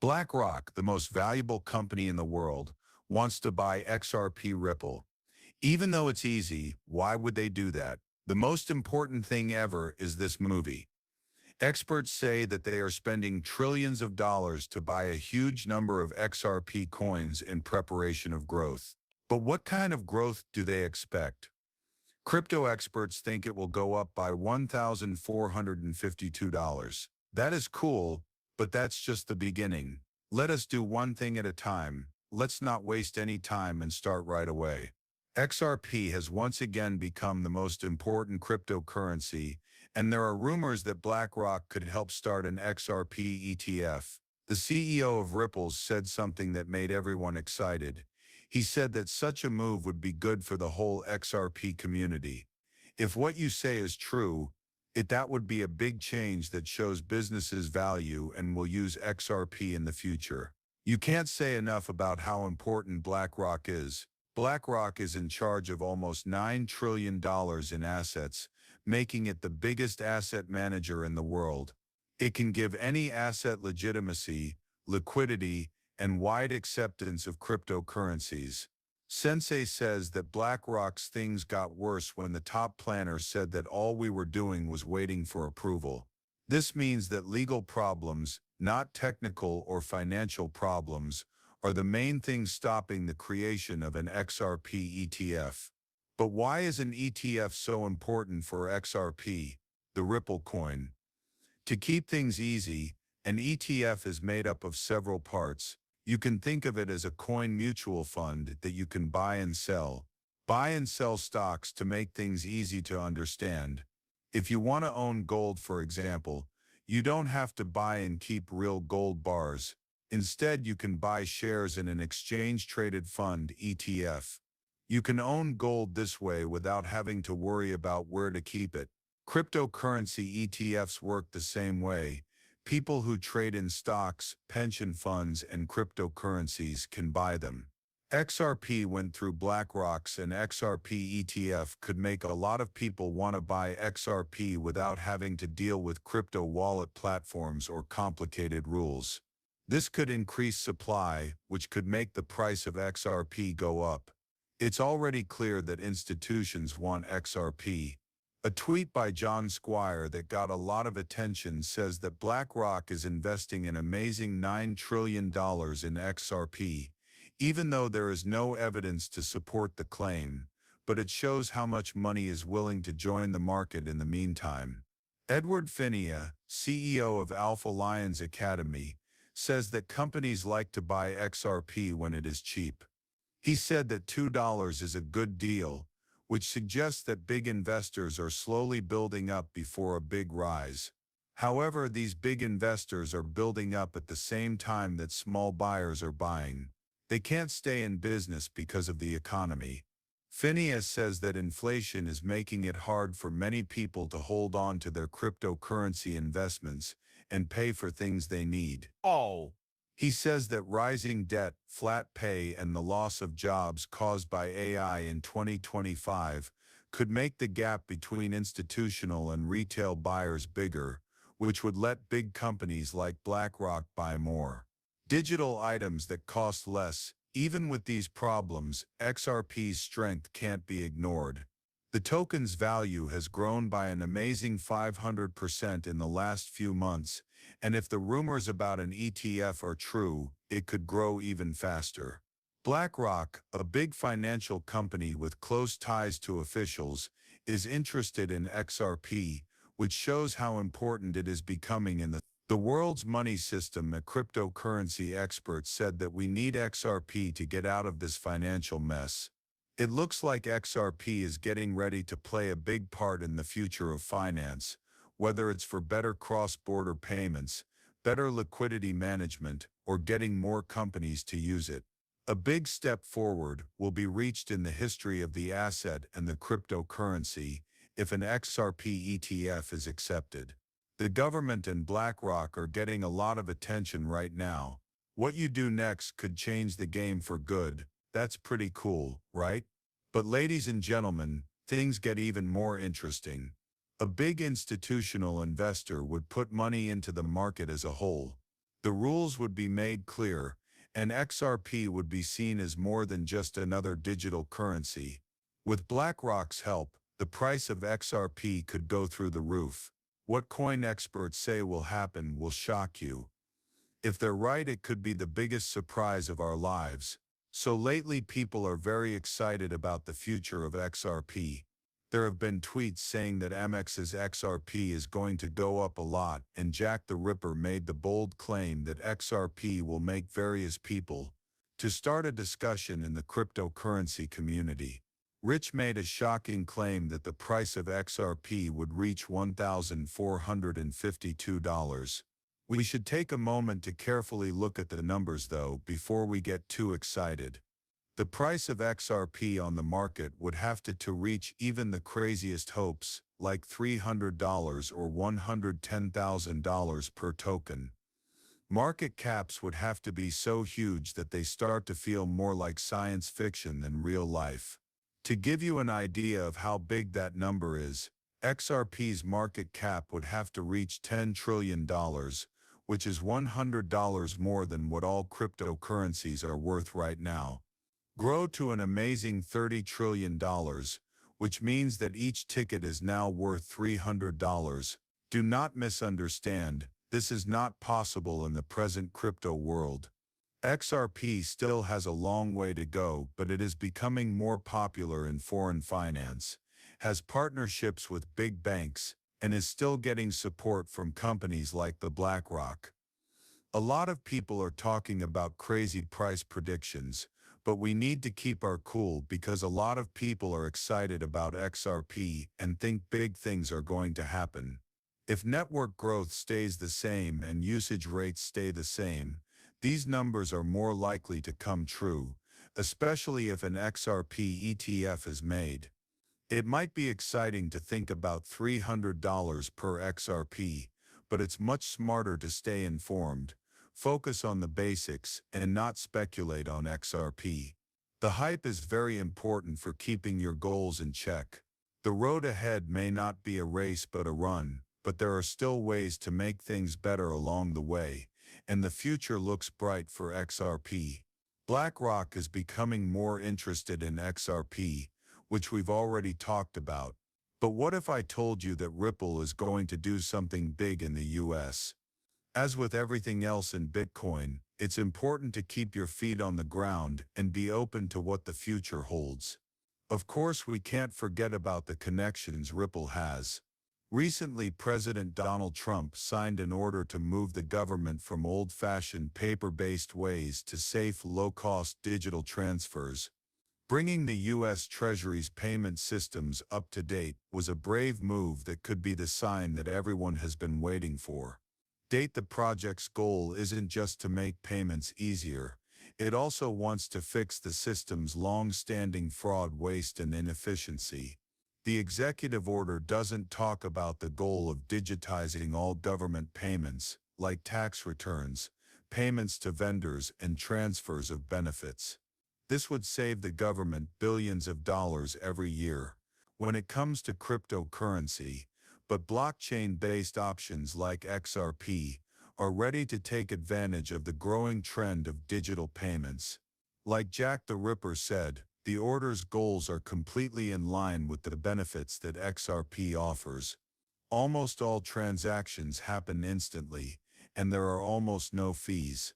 BlackRock, the most valuable company in the world, wants to buy XRP Ripple. Even though it's easy, why would they do that? The most important thing ever is this movie. Experts say that they are spending trillions of dollars to buy a huge number of XRP coins in preparation of growth. But what kind of growth do they expect? Crypto experts think it will go up by $1,452. That is cool, but that's just the beginning. Let us do one thing at a time. Let's not waste any time and start right away. XRP has once again become the most important cryptocurrency, and there are rumors that BlackRock could help start an XRP ETF. The CEO of Ripple said something that made everyone excited. He said that such a move would be good for the whole XRP community. If what you say is true, that would be a big change that shows businesses value and will use XRP in the future. You can't say enough about how important BlackRock is. BlackRock is in charge of almost $9 trillion in assets, making it the biggest asset manager in the world. It can give any asset legitimacy, liquidity, and wide acceptance of cryptocurrencies. Sensei says that BlackRock's things got worse when the top planner said that all we were doing was waiting for approval. This means that legal problems, not technical or financial problems, are the main things stopping the creation of an XRP ETF. But why is an ETF so important for XRP, the Ripple coin? To keep things easy, an ETF is made up of several parts. You can think of it as a coin mutual fund that you can buy and sell. Buy and sell stocks to make things easy to understand. If you want to own gold, for example, you don't have to buy and keep real gold bars. Instead, you can buy shares in an exchange-traded fund ETF. You can own gold this way without having to worry about where to keep it. Cryptocurrency ETFs work the same way. People who trade in stocks, pension funds, and cryptocurrencies can buy them. XRP went through BlackRock's, and XRP ETF could make a lot of people want to buy XRP without having to deal with crypto wallet platforms or complicated rules. This could increase supply, which could make the price of XRP go up. It's already clear that institutions want XRP. A tweet by John Squire that got a lot of attention says that BlackRock is investing an amazing $9 trillion in XRP, even though there is no evidence to support the claim, but it shows how much money is willing to join the market in the meantime. Edward Finney, CEO of Alpha Lions Academy, says that companies like to buy XRP when it is cheap. He said that $2 is a good deal, which suggests that big investors are slowly building up before a big rise. However, these big investors are building up at the same time that small buyers are buying. They can't stay in business because of the economy. Phineas says that inflation is making it hard for many people to hold on to their cryptocurrency investments and pay for things they need. He says that rising debt, flat pay, and the loss of jobs caused by AI in 2025 could make the gap between institutional and retail buyers bigger, which would let big companies like BlackRock buy more digital items that cost less. Even with these problems, XRP's strength can't be ignored. The token's value has grown by an amazing 500% in the last few months, and if the rumors about an ETF are true, it could grow even faster. BlackRock, a big financial company with close ties to officials, is interested in XRP, which shows how important it is becoming in the world's money system. A cryptocurrency expert said that we need XRP to get out of this financial mess. It looks like XRP is getting ready to play a big part in the future of finance, whether it's for better cross-border payments, better liquidity management, or getting more companies to use it. A big step forward will be reached in the history of the asset and the cryptocurrency if an XRP ETF is accepted. The government and BlackRock are getting a lot of attention right now. What you do next could change the game for good. That's pretty cool, right? But ladies and gentlemen, things get even more interesting. A big institutional investor would put money into the market as a whole. The rules would be made clear, and XRP would be seen as more than just another digital currency. With BlackRock's help, the price of XRP could go through the roof. What coin experts say will happen will shock you. If they're right, it could be the biggest surprise of our lives. So lately people are very excited about the future of XRP. There have been tweets saying that Amex's XRP is going to go up a lot, and Jack the Ripper made the bold claim that XRP will make various people to start a discussion in the cryptocurrency community. Rich made a shocking claim that the price of XRP would reach $1,452. We should take a moment to carefully look at the numbers though before we get too excited. The price of XRP on the market would have to reach even the craziest hopes, like $300 or $110,000 per token. Market caps would have to be so huge that they start to feel more like science fiction than real life. To give you an idea of how big that number is, XRP's market cap would have to reach $10 trillion, which is $100 more than what all cryptocurrencies are worth right now. Grow to an amazing $30 trillion, which means that each ticket is now worth $300. Do not misunderstand, this is not possible in the present crypto world. XRP still has a long way to go, but it is becoming more popular in foreign finance, has partnerships with big banks, and is still getting support from companies like the BlackRock. A lot of people are talking about crazy price predictions, but we need to keep our cool because a lot of people are excited about XRP and think big things are going to happen. If network growth stays the same and usage rates stay the same, these numbers are more likely to come true, especially if an XRP ETF is made. It might be exciting to think about $300 per XRP, but it's much smarter to stay informed, focus on the basics, and not speculate on XRP. The hype is very important for keeping your goals in check. The road ahead may not be a race but a run, but there are still ways to make things better along the way, and the future looks bright for XRP. BlackRock is becoming more interested in XRP, which we've already talked about. But what if I told you that Ripple is going to do something big in the US? As with everything else in Bitcoin, it's important to keep your feet on the ground and be open to what the future holds. Of course, we can't forget about the connections Ripple has. Recently, President Donald Trump signed an order to move the government from old-fashioned paper-based ways to safe, low-cost digital transfers. Bringing the U.S. Treasury's payment systems up to date was a brave move that could be the sign that everyone has been waiting for. The project's goal isn't just to make payments easier, it also wants to fix the system's long-standing fraud, waste, and inefficiency. The executive order doesn't talk about the goal of digitizing all government payments, like tax returns, payments to vendors, and transfers of benefits. This would save the government billions of dollars every year. When it comes to cryptocurrency, but blockchain-based options like XRP are ready to take advantage of the growing trend of digital payments. Like Jack the Ripper said, the order's goals are completely in line with the benefits that XRP offers. Almost all transactions happen instantly, and there are almost no fees.